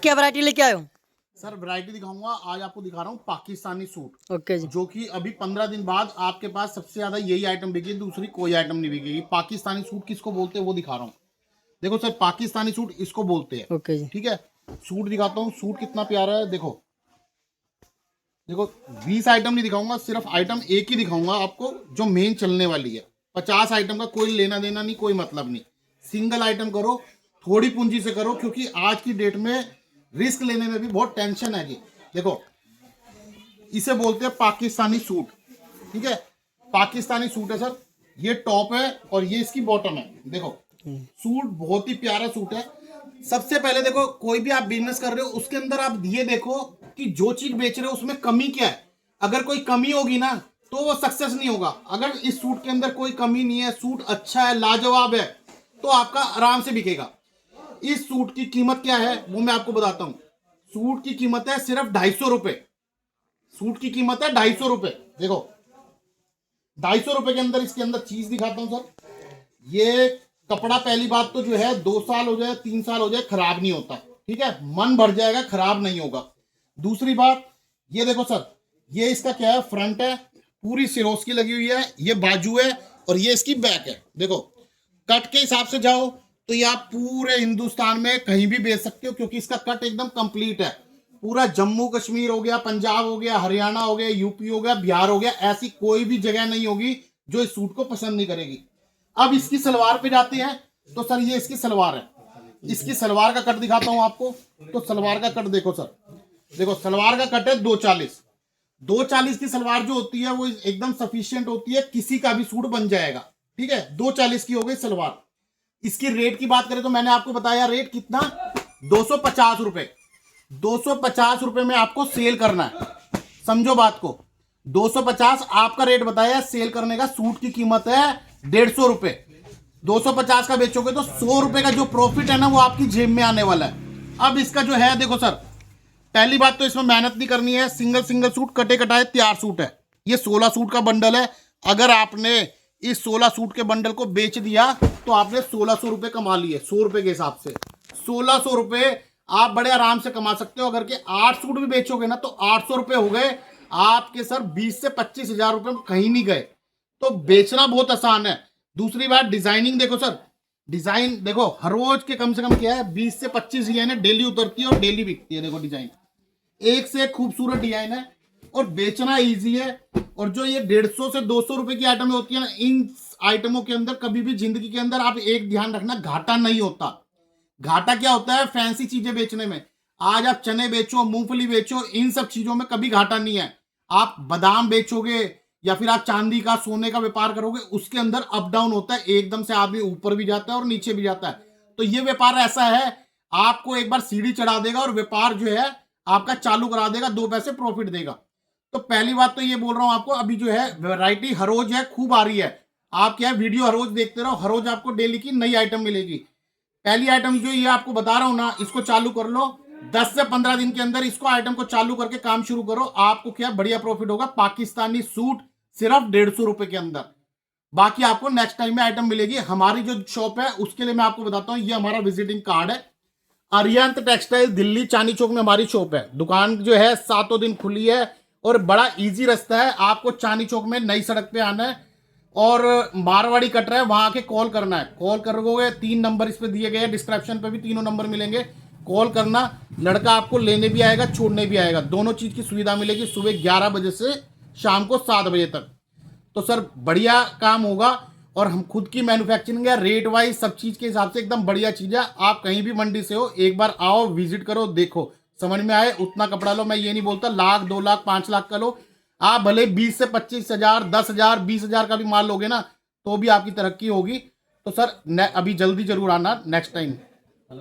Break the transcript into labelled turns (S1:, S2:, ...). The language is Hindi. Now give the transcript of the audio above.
S1: क्या वैरायटी लेके आए हो?
S2: सर वैरायटी दिखाऊंगा। आज आपको दिखा रहा हूँ पाकिस्तानी सूट,
S1: ओके जी।
S2: जो कि अभी 15 दिन बाद आपके पास सबसे ज्यादा यही आइटम बिकेगी, दूसरी कोई आइटम नहीं बिकेगी। पाकिस्तानी सूट किसको बोलते हैं वो दिखा रहा हूँ। देखो सर, पाकिस्तानी सूट इसको बोलते हैं।
S1: ओके जी।
S2: ठीक है, सूट दिखाता हूँ। सूट कितना प्यारा है, देखो देखो। 20 आइटम नहीं दिखाऊंगा, सिर्फ आइटम एक ही दिखाऊंगा आपको, जो मेन चलने वाली है। 50 आइटम का कोई लेना देना नहीं, कोई मतलब नहीं। सिंगल आइटम करो, थोड़ी पूंजी से करो, क्योंकि आज की डेट में रिस्क लेने में भी बहुत टेंशन है जी। देखो, इसे बोलते हैं पाकिस्तानी सूट। ठीक है, पाकिस्तानी सूट है सर। ये टॉप है और ये इसकी बॉटम है। देखो, सूट बहुत ही प्यारा सूट है। सबसे पहले देखो, कोई भी आप बिजनेस कर रहे हो उसके अंदर आप ये देखो कि जो चीज बेच रहे हो उसमें कमी क्या है। अगर कोई कमी होगी ना तो वो सक्सेस नहीं होगा। अगर इस सूट के अंदर कोई कमी नहीं है, सूट अच्छा है, लाजवाब है, तो आपका आराम से बिकेगा। इस सूट की कीमत क्या है वो मैं आपको बताता हूं। सूट की कीमत है सिर्फ 250 रुपए। सूट की कीमत है 250 रुपए। देखो, 250 रुपए के अंदर इसके अंदर चीज दिखाता हूं सर। ये कपड़ा पहली बात तो जो है 2 साल हो जाए 3 साल हो जाए खराब नहीं होता। ठीक है, मन भर जाएगा, खराब नहीं होगा। दूसरी बात, ये देखो सर, ये इसका क्या है, फ्रंट है, पूरी सिरोस्की लगी हुई है, ये बाजू है और ये इसकी बैक है। देखो, कट के हिसाब से जाओ तो ये आप पूरे हिंदुस्तान में कहीं भी बेच सकते हो, क्योंकि इसका कट एकदम कंप्लीट है। पूरा जम्मू कश्मीर हो गया, पंजाब हो गया, हरियाणा हो गया, यूपी हो गया, बिहार हो गया, ऐसी कोई भी जगह नहीं होगी जो इस सूट को पसंद नहीं करेगी। अब इसकी सलवार पे जाते हैं तो सर, ये इसकी सलवार है। इसकी सलवार का कट दिखाता हूं आपको। तो सलवार का कट देखो सर, देखो सलवार का कट है 240। 240 की सलवार जो होती है वो एकदम सफिशियंट होती है, किसी का भी सूट बन जाएगा। ठीक है, 240 की हो गई सलवार। इसकी रेट की बात करें तो मैंने आपको बताया रेट कितना, 250 रुपए। 250 रुपए में आपको सेल करना है, समझो बात को। 250 आपका रेट बताया, सेल करने का। सूट की कीमत है 150 रुपए। 250 का बेचोगे तो 100 रुपए का जो प्रॉफिट है ना वो आपकी जेब में आने वाला है। अब इसका जो है, देखो सर, पहली बात तो इसमें मेहनत नहीं करनी है। सिंगल सिंगल सूट, कटे कटाए तैयार सूट है। ये 16 सूट का बंडल है। अगर आपने इस 16 सूट के बंडल को बेच दिया तो आपने 1600 रुपए कमा लिए, 100 रुपए के हिसाब से। 1600 रुपए आप बड़े आराम से कमा सकते हो। अगर के 8 सूट भी बेचोगे ना तो 800 रुपए हो गए आपके सर। 20 से 25 हजार रुपए कहीं नहीं गए। तो बेचना बहुत आसान है। दूसरी बात, डिजाइनिंग देखो सर। डिजाइन देखो, हर रोज के कम से कम क्या है, 20 से 25 डिजाइन डेली उतरती है और डेली बिकती है। देखो, डिजाइन एक से एक खूबसूरत डिजाइन है और बेचना इजी है। और जो ये 150 से 200 रुपए की आइटमें होती है ना, इन आइटमों के अंदर कभी भी जिंदगी के अंदर आप एक ध्यान रखना, घाटा नहीं होता। घाटा क्या होता है, फैंसी चीजें बेचने में। आज आप चने बेचो, मूंगफली बेचो, इन सब चीजों में कभी घाटा नहीं है। आप बादाम बेचोगे या फिर आप चांदी का, सोने का व्यापार करोगे, उसके अंदर अप डाउन होता है। एकदम से आदमी ऊपर भी जाता है और नीचे भी जाता है। तो ये व्यापार ऐसा है, आपको एक बार सीढ़ी चढ़ा देगा और व्यापार जो है आपका चालू करा देगा, 2 पैसे प्रॉफिट देगा। तो पहली बात तो ये बोल रहा हूं आपको, अभी जो है वैरायटी हर रोज है, खूब आ रही है। आप क्या है, वीडियो हर रोज देखते रहो, हर रोज आपको डेली की नई आइटम मिलेगी। पहली आइटम जो ये आपको बता रहा हूं ना, इसको चालू कर लो। 10 से 15 दिन के अंदर इसको आइटम को चालू करके काम शुरू करो, आपको क्या बढ़िया प्रॉफिट होगा। पाकिस्तानी सूट सिर्फ 150 रुपए के अंदर। बाकी आपको नेक्स्ट टाइम में आइटम मिलेगी। हमारी जो शॉप है उसके लिए मैं आपको बताता हूं, ये हमारा विजिटिंग कार्ड है। अरिहंत टेक्सटाइल, दिल्ली चांदनी चौक में हमारी शॉप है। दुकान जो है 7 दिन खुली है और बड़ा इजी रास्ता है। आपको चांदनी चौक में नई सड़क पे आना है और मारवाड़ी कट रहा है, वहां आके कॉल करना है। कॉल करोगे, 3 नंबर इस पे दिए गए हैं, डिस्क्रिप्शन पे भी तीनों नंबर मिलेंगे। कॉल करना, लड़का आपको लेने भी आएगा, छोड़ने भी आएगा, दोनों चीज की सुविधा मिलेगी। सुबह 11 बजे से शाम को 7 बजे तक। तो सर बढ़िया काम होगा और हम खुद की मैन्युफैक्चरिंग है। रेट वाइज सब चीज के हिसाब से एकदम बढ़िया चीज है। आप कहीं भी मंडी से हो, एक बार आओ, विजिट करो, देखो, समझ में आए उतना कपड़ा लो। मैं ये नहीं बोलता लाख 2 लाख 5 लाख का लो। आप भले 20 से 25 हजार, 10 हजार, 20 हजार का भी माल लोगे ना तो भी आपकी तरक्की होगी। तो सर अभी जल्दी जरूर आना नेक्स्ट टाइम।